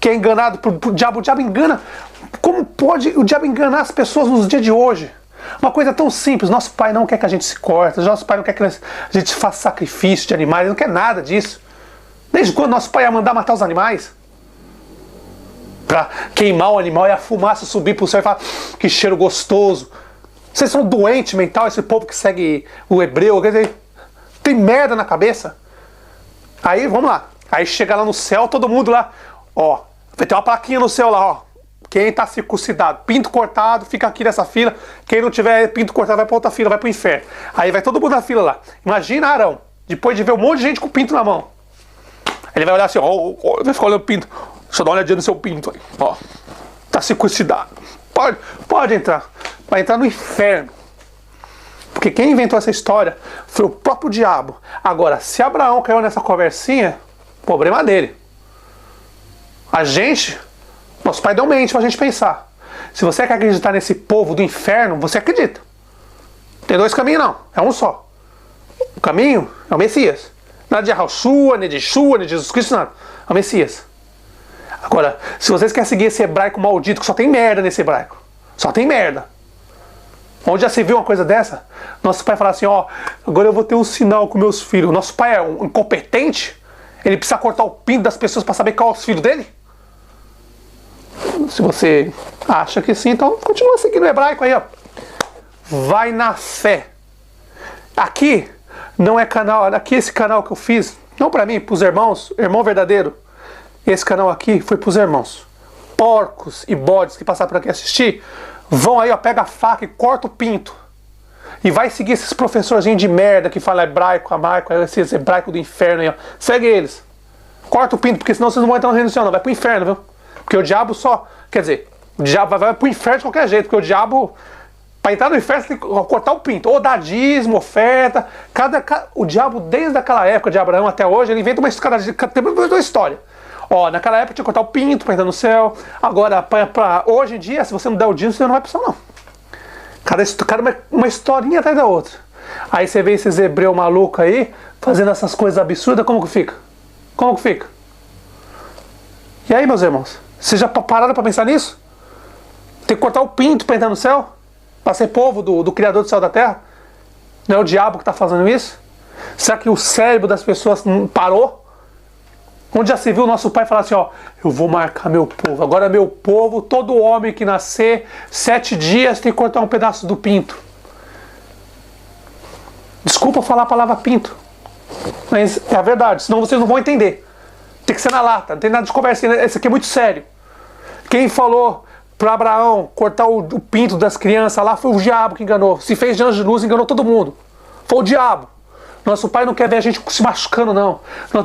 que é enganado por diabo. O diabo engana. Como pode o diabo enganar as pessoas nos dias de hoje? Uma coisa tão simples. Nosso pai não quer que a gente se corte. Nosso pai não quer que a gente faça sacrifício de animais. Ele não quer nada disso. Desde quando nosso pai ia mandar matar os animais? Pra queimar o animal e a fumaça subir pro céu e falar que cheiro gostoso. Vocês são doentes mental, esse povo que segue o hebreu. Quer dizer, tem merda na cabeça. Aí, vamos lá. Aí chega lá no céu, todo mundo lá. Ó, vai ter uma plaquinha no céu lá, ó. Quem tá circuncidado, pinto cortado, fica aqui nessa fila. Quem não tiver pinto cortado vai pra outra fila, vai pro inferno. Aí vai todo mundo na fila lá. Imagina Arão, depois de ver um monte de gente com pinto na mão. Ele vai olhar assim, ó, vai ficar olhando o pinto. Deixa eu dar uma olhadinha no seu pinto aí, ó. Tá circuncidado. Pode entrar. Vai entrar no inferno. Porque quem inventou essa história foi o próprio diabo. Agora, se Abraão caiu nessa conversinha, problema dele. A gente, nosso pai deu mente pra gente pensar. Se você quer acreditar nesse povo do inferno, você acredita. Tem dois caminhos não, é um só. O caminho é o Messias. Nada de Yahushua, nem de Yeshua, nem de Jesus Cristo, nada. É o Messias. Agora, se vocês querem seguir esse hebraico maldito, que só tem merda nesse hebraico. Só tem merda. Onde já se viu uma coisa dessa? Nosso pai fala assim, ó, agora eu vou ter um sinal com meus filhos. Nosso pai é um incompetente? Ele precisa cortar o pinto das pessoas para saber qual é os filhos dele? Se você acha que sim, então continua seguindo o hebraico aí, ó. Vai na fé. Aqui não é canal, aqui esse canal que eu fiz, não para mim, para os irmãos, irmão verdadeiro. Esse canal aqui foi para os irmãos. Porcos e bodes que passaram por aqui assistir, vão aí, ó, pega a faca e corta o pinto. E vai seguir esses professorzinhos de merda que falam hebraico, amaico, esses hebraico do inferno aí, ó. Segue eles. Corta o pinto, porque senão vocês não vão entrar no reino do céu, não. Vai pro inferno, viu? Porque o diabo só... Quer dizer, o diabo vai pro inferno de qualquer jeito, porque o diabo... Para entrar no inferno, você tem que cortar o pinto. Ou dar dízimo, oferta... O diabo, desde aquela época de Abraão até hoje, ele inventa uma história. Ó, naquela época tinha que cortar o pinto para entrar no céu. Agora, hoje em dia, se você não der o dízimo, você não vai pro céu, não. Cada uma historinha atrás da outra. Aí você vê esses hebreus malucos aí, fazendo essas coisas absurdas, como que fica? Como que fica? E aí, meus irmãos? Vocês já pararam para pensar nisso? Tem que cortar o pinto para entrar no céu? Para ser povo do Criador do céu e da terra? Não é o diabo que está fazendo isso? Será que o cérebro das pessoas parou? Onde já se viu o nosso pai falar assim, ó, eu vou marcar meu povo. Agora meu povo, todo homem que nascer 7 dias tem que cortar um pedaço do pinto. Desculpa falar a palavra pinto, mas é a verdade, senão vocês não vão entender. Tem que ser na lata, não tem nada de conversa. Isso aqui é muito sério. Quem falou para Abraão cortar o pinto das crianças lá foi o diabo que enganou. Se fez de anjo de luz, enganou todo mundo. Foi o diabo. Nosso pai não quer ver a gente se machucando, não.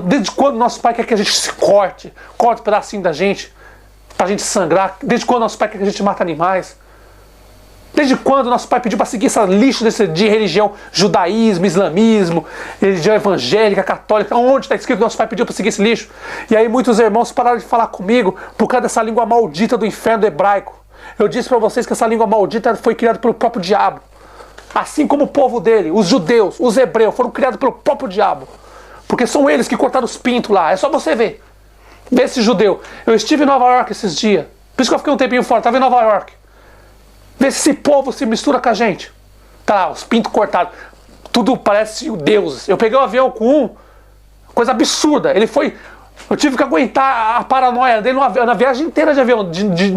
Desde quando nosso pai quer que a gente se corte um pedacinho da gente, pra gente sangrar? Desde quando nosso pai quer que a gente mate animais? Desde quando nosso pai pediu para seguir essa lixo de religião, judaísmo, islamismo, religião evangélica, católica? Onde está escrito que nosso pai pediu para seguir esse lixo? E aí muitos irmãos pararam de falar comigo por causa dessa língua maldita do inferno hebraico. Eu disse para vocês que essa língua maldita foi criada pelo próprio diabo. Assim como o povo dele, os judeus, os hebreus, foram criados pelo próprio diabo. Porque são eles que cortaram os pintos lá. É só você ver. Vê esse judeu. Eu estive em Nova York esses dias. Por isso que eu fiquei um tempinho fora. Estava em Nova York. Vê se esse povo se mistura com a gente. Tá lá, os pintos cortados. Tudo parece deuses. Eu peguei um avião com um. Coisa absurda. Ele foi... Eu tive que aguentar a paranoia dele na viagem inteira de avião.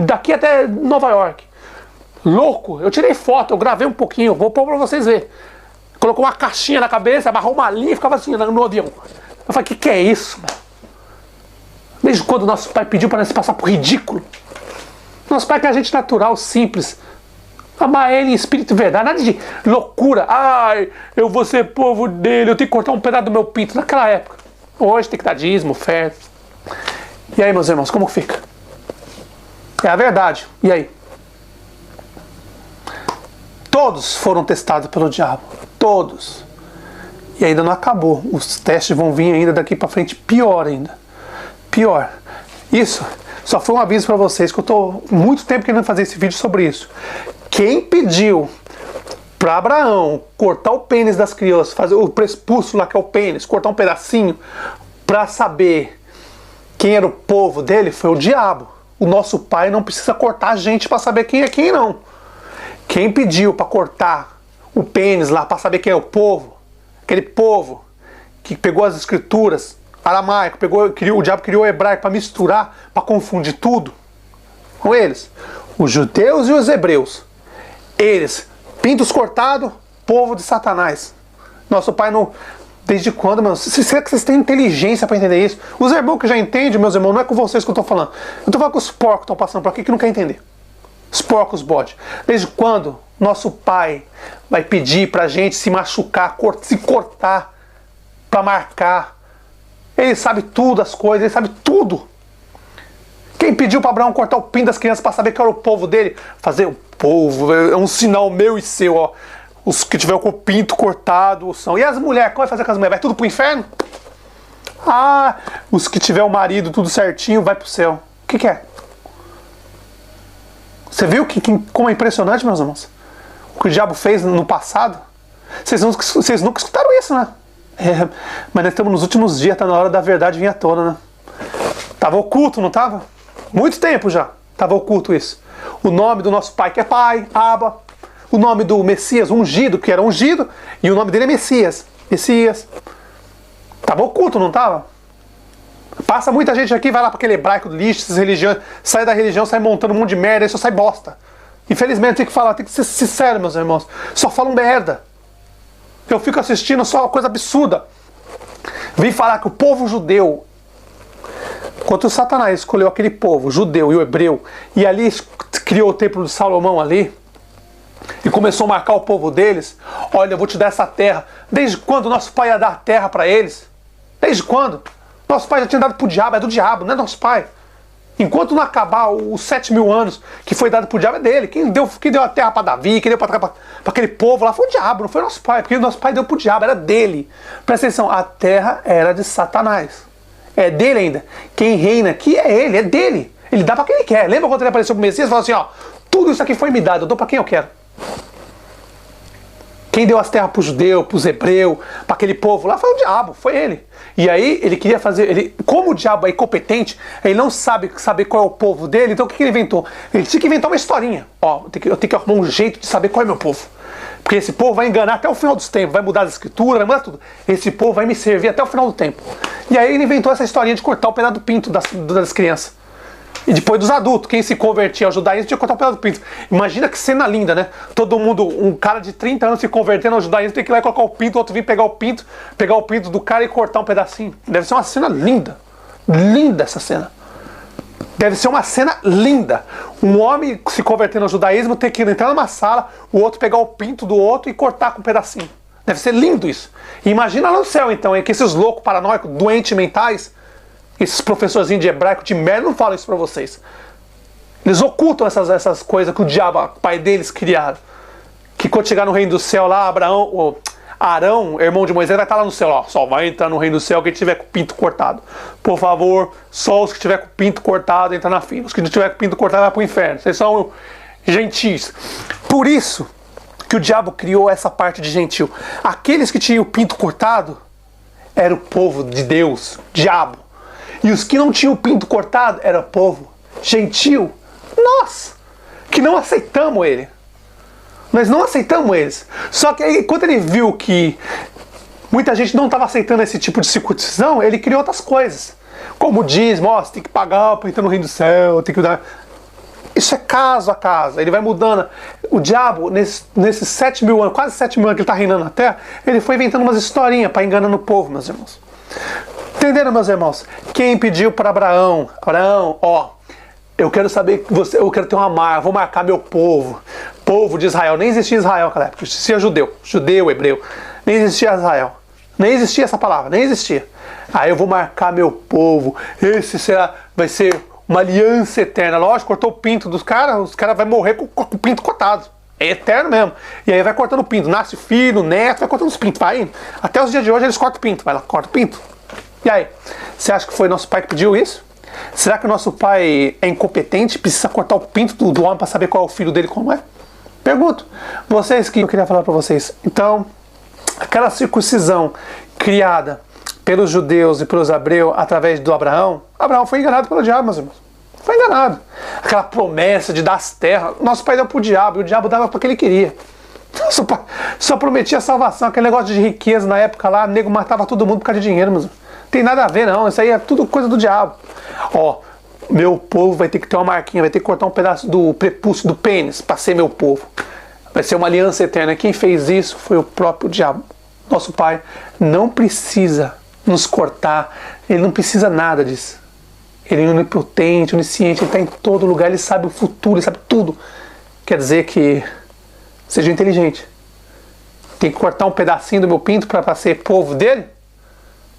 Daqui até Nova York. Louco, eu tirei foto, eu gravei um pouquinho, vou pôr pra vocês verem. Colocou uma caixinha na cabeça, amarrou uma linha e ficava assim no avião. Eu falei, que é isso, mano? Desde quando nosso pai pediu para nós passar por ridículo? Nosso pai quer a gente natural, simples. Amar ele em espírito e verdade, nada de loucura. Ai, eu vou ser povo dele, eu tenho que cortar um pedaço do meu pinto. Naquela época. Hoje tem que dar dízimo, oferta. E aí, meus irmãos, como fica? É a verdade. E aí? Todos foram testados pelo diabo. Todos. E ainda não acabou. Os testes vão vir ainda daqui para frente. Pior ainda. Pior. Isso só foi um aviso para vocês, que eu estou muito tempo querendo fazer esse vídeo sobre isso. Quem pediu para Abraão cortar o pênis das crianças, fazer o prespúcio lá que é o pênis, cortar um pedacinho, para saber Quem era o povo dele foi o diabo. O nosso pai não precisa cortar a gente para saber quem é quem, não. Quem pediu para cortar o pênis lá para saber quem é o povo, aquele povo que pegou as escrituras aramaico, o diabo criou o hebraico para misturar, para confundir tudo com eles. Os judeus e os hebreus. Eles, pintos cortados, povo de Satanás. Nosso pai não... Desde quando, mano? Será que vocês têm inteligência para entender isso? Os irmãos que já entendem, meus irmãos, não é com vocês que eu estou falando. Eu estou falando com os porcos que estão passando por aqui que não querem entender. Os porcos bode. Desde quando nosso pai vai pedir pra gente se machucar, se cortar, para marcar? Ele sabe tudo as coisas, ele sabe tudo. Quem pediu para Abraão cortar o pinto das crianças para saber que era o povo dele? Fazer o povo, é um sinal meu e seu, ó. Os que tiver com o pinto cortado são. E as mulheres, como vai fazer com as mulheres? Vai tudo pro inferno? Ah, os que tiver o marido tudo certinho, vai pro céu. O que é? Você viu como é impressionante, meus irmãos? O que o diabo fez no passado? Vocês nunca escutaram isso, né? Mas nós estamos nos últimos dias, tá na hora da verdade vir à tona, né? Tava oculto, não tava? Muito tempo já tava oculto isso. O nome do nosso pai, que é pai, Abba. O nome do Messias, ungido, que era ungido, e o nome dele é Messias. Messias. Tava oculto, não tava? Passa muita gente aqui, vai lá para aquele hebraico do lixo, essas religiões, sai da religião, sai montando um monte de merda, aí só sai bosta. Infelizmente tem que falar, tem que ser sincero, meus irmãos. Só falam merda. Eu fico assistindo só uma coisa absurda. Vim falar que o povo judeu, quando o Satanás escolheu aquele povo, judeu e o hebreu, e ali criou o templo de Salomão ali, e começou a marcar o povo deles, olha, eu vou te dar essa terra. Desde quando nosso pai ia dar a terra para eles? Desde quando? Nosso pai já tinha dado pro diabo, é do diabo, não é nosso pai. Enquanto não acabar os 7.000 anos que foi dado pro diabo é dele. Quem deu a terra para Davi, quem deu para aquele povo lá foi o diabo, não foi nosso pai, porque o nosso pai deu pro diabo, era dele. Presta atenção, a terra era de Satanás. É dele ainda. Quem reina aqui é ele, é dele. Ele dá para quem ele quer. Lembra quando ele apareceu pro Messias e falou assim, ó, tudo isso aqui foi me dado, eu dou para quem eu quero. Quem deu as terras para os judeus, para os hebreus, para aquele povo lá, foi o diabo, foi ele. E aí ele queria fazer, como o diabo é incompetente, ele não sabe saber qual é o povo dele, então o que ele inventou? Ele tinha que inventar uma historinha. Ó, eu tenho que arrumar um jeito de saber qual é meu povo. Porque esse povo vai enganar até o final dos tempos, vai mudar as escrituras, vai mudar tudo. Esse povo vai me servir até o final do tempo. E aí ele inventou essa historinha de cortar o pedaço do pinto das crianças. E depois dos adultos, quem se convertia ao judaísmo tinha que cortar o pedaço do pinto. Imagina que cena linda, né? Todo mundo, um cara de 30 anos se convertendo ao judaísmo, tem que ir lá e colocar o pinto, o outro vir pegar o pinto do cara e cortar um pedacinho. Deve ser uma cena linda. Linda essa cena. Deve ser uma cena linda. Um homem se convertendo ao judaísmo ter que entrar numa sala, o outro pegar o pinto do outro e cortar com um pedacinho. Deve ser lindo isso. E imagina lá no céu então, hein, que esses loucos paranoicos, doentes mentais, esses professorzinhos de hebraico de merda não falam isso pra vocês. Eles ocultam essas coisas que o diabo, pai deles, criaram. Que quando chegar no reino do céu lá, Arão, irmão de Moisés, vai estar lá no céu. Ó, só vai entrar no reino do céu quem tiver com o pinto cortado. Por favor, só os que tiver com o pinto cortado entram na fila. Os que não tiver com o pinto cortado vai pro inferno. Vocês são gentis. Por isso que o diabo criou essa parte de gentil. Aqueles que tinham o pinto cortado era o povo de Deus, diabo. E os que não tinham o pinto cortado era o povo gentil. Nós, que não aceitamos ele. Nós não aceitamos eles. Só que aí, quando ele viu que muita gente não estava aceitando esse tipo de circuncisão, ele criou outras coisas. Como dízimo, ó, você tem que pagar para entrar no reino do céu, tem que dar... Isso é caso a caso, ele vai mudando. O diabo, nesses 7.000 anos, quase 7.000 anos que ele está reinando na terra, ele foi inventando umas historinhas para enganar o povo, meus irmãos. Entenderam, meus irmãos? Quem pediu para Abraão, ó, eu quero saber que eu quero ter uma marca, vou marcar meu povo de Israel. Nem existia Israel naquela época, existia judeu, hebreu. Nem existia Israel. Nem existia essa palavra, nem existia. Aí eu vou marcar meu povo. Vai ser uma aliança eterna. Lógico, cortou o pinto dos caras, os caras vão morrer com o pinto cortado. É eterno mesmo. E aí vai cortando o pinto. Nasce filho, neto, vai cortando os pintos. Vai indo. Até os dias de hoje eles cortam o pinto. Vai lá, corta o pinto. E aí? Você acha que foi nosso pai que pediu isso? Será que o nosso pai é incompetente? Precisa cortar o pinto do homem para saber qual é o filho dele como é? Pergunto. Vocês que eu queria falar para vocês. Então, aquela circuncisão criada pelos judeus e pelos hebreus através do Abraão, Abraão foi enganado pelo diabo, meus irmãos. Foi enganado. Aquela promessa de dar as terras, nosso pai deu pro diabo, e o diabo dava para o que ele queria. Só prometia salvação, aquele negócio de riqueza na época lá, o nego matava todo mundo por causa de dinheiro, mas tem nada a ver não, isso aí é tudo coisa do diabo. Ó, meu povo vai ter que ter uma marquinha, vai ter que cortar um pedaço do prepúcio do pênis para ser meu povo. Vai ser uma aliança eterna. Quem fez isso foi o próprio diabo. Nosso pai não precisa nos cortar, ele não precisa nada disso. Ele é onipotente, onisciente, ele está em todo lugar, ele sabe o futuro, ele sabe tudo. Quer dizer que seja inteligente. Tem que cortar um pedacinho do meu pinto para ser povo dele?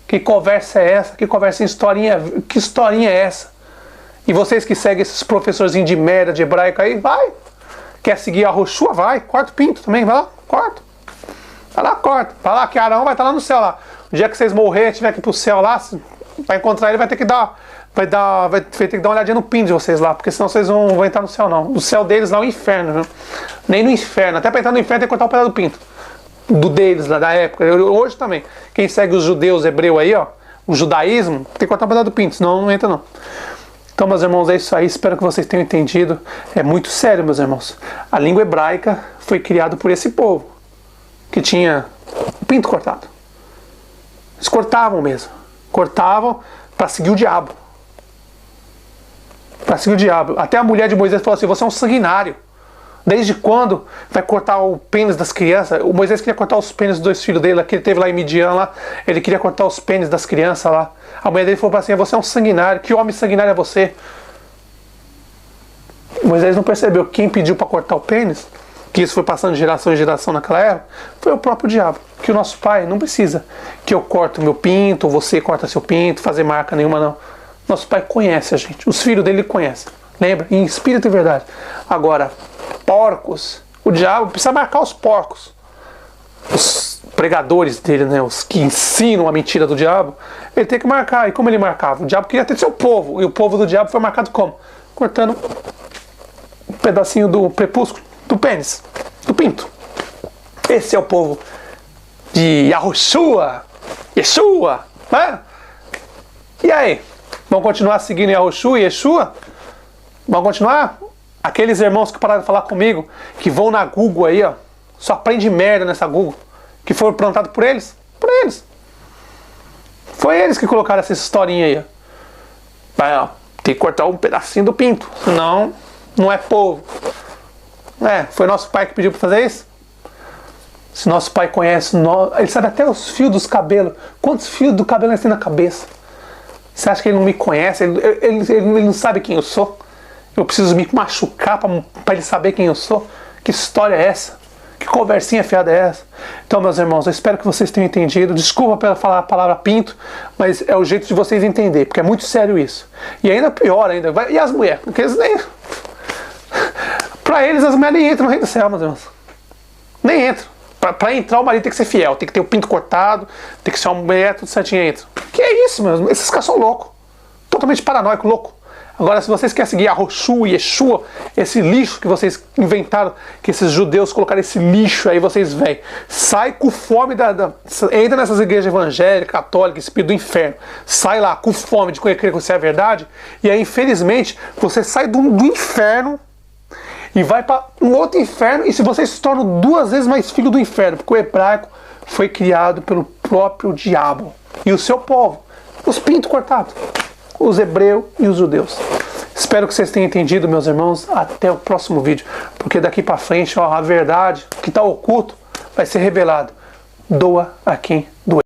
Que conversa é essa? Que conversa em historinha? Que historinha é essa? E vocês que seguem esses professorzinhos de merda de hebraico aí, vai. Quer seguir a Roshua? Vai. Corta o pinto também, vai lá, corta. Vai lá, corta. Vai lá que Arão vai estar lá no céu lá. O dia que vocês morrerem, tiver que ir pro céu lá, para encontrar ele vai ter que dar uma olhadinha no pinto de vocês lá, porque senão vocês não vão entrar no céu não. O céu deles lá é o inferno, viu? Nem no inferno. Até para entrar no inferno tem que cortar o pedaço do pinto. Do deles lá, da época. Hoje também. Quem segue os judeus, hebreus aí, ó, o judaísmo, tem que cortar um pedaço do pinto, senão não entra não. Então, meus irmãos, é isso aí. Espero que vocês tenham entendido. É muito sério, meus irmãos. A língua hebraica foi criada por esse povo, que tinha o pinto cortado. Eles cortavam mesmo. Cortavam para seguir o diabo. Para seguir o diabo. Até a mulher de Moisés falou assim, você é um sanguinário. Desde quando vai cortar o pênis das crianças? O Moisés queria cortar os pênis dos 2 filhos dele, que ele teve lá em Midian, lá. Ele queria cortar os pênis das crianças lá. A mulher dele falou assim, você é um sanguinário. Que homem sanguinário é você? Moisés não percebeu. Quem pediu para cortar o pênis, que isso foi passando de geração em geração naquela época, foi o próprio diabo. Que o nosso pai não precisa que eu corte o meu pinto, ou você corta seu pinto, fazer marca nenhuma, não. Nosso pai conhece a gente. Os filhos dele conhecem. Lembra? Em espírito e verdade. Agora, porcos, o diabo precisa marcar os porcos. Os pregadores dele, né, os que ensinam a mentira do diabo, ele tem que marcar. E como ele marcava? O diabo queria ter seu povo. E o povo do diabo foi marcado como? Cortando um pedacinho do prepúsculo, do pênis, do pinto. Esse é o povo de Yahushua, Yeshua, né? E aí? Vamos continuar seguindo Yahushua e Yeshua? Vamos continuar? Aqueles irmãos que pararam de falar comigo, que vão na Google aí, ó, só aprende merda nessa Google, que foram plantados por eles. Por eles. Foi eles que colocaram essa historinha aí, ó. Vai, ó, tem que cortar um pedacinho do pinto, senão não é povo. Foi nosso pai que pediu para fazer isso? Se nosso pai conhece, ele sabe até os fios dos cabelos. Quantos fios do cabelo ele tem na cabeça? Você acha que ele não me conhece? Ele não sabe quem eu sou? Eu preciso me machucar para ele saber quem eu sou? Que história é essa? Que conversinha fiada é essa? Então, meus irmãos, eu espero que vocês tenham entendido. Desculpa pela falar a palavra pinto, mas é o jeito de vocês entenderem, porque é muito sério isso. E ainda pior ainda. E as mulheres? Porque eles nem... Para eles, as mulheres nem entram no reino do céu, meus irmãos. Nem entram. Para entrar, o marido tem que ser fiel, tem que ter o pinto cortado, tem que ser uma mulher, tudo certinho entra. Que é isso, meu? Esses caras são loucos. Totalmente paranoico, louco. Agora, se vocês querem seguir a Roshua e Yeshua, esse lixo que vocês inventaram, que esses judeus colocaram esse lixo aí, vocês vêm. Sai com fome entra nessas igrejas evangélicas, católicas, espírito do inferno. Sai lá com fome de crer que você é a verdade. E aí, infelizmente, você sai do inferno e vai para um outro inferno, e se vocês se tornam 2 vezes mais filho do inferno, porque o hebraico foi criado pelo próprio diabo. E o seu povo, os pintos cortados, os hebreus e os judeus. Espero que vocês tenham entendido, meus irmãos. Até o próximo vídeo, porque daqui para frente, ó, a verdade que está oculto vai ser revelado. Doa a quem doer.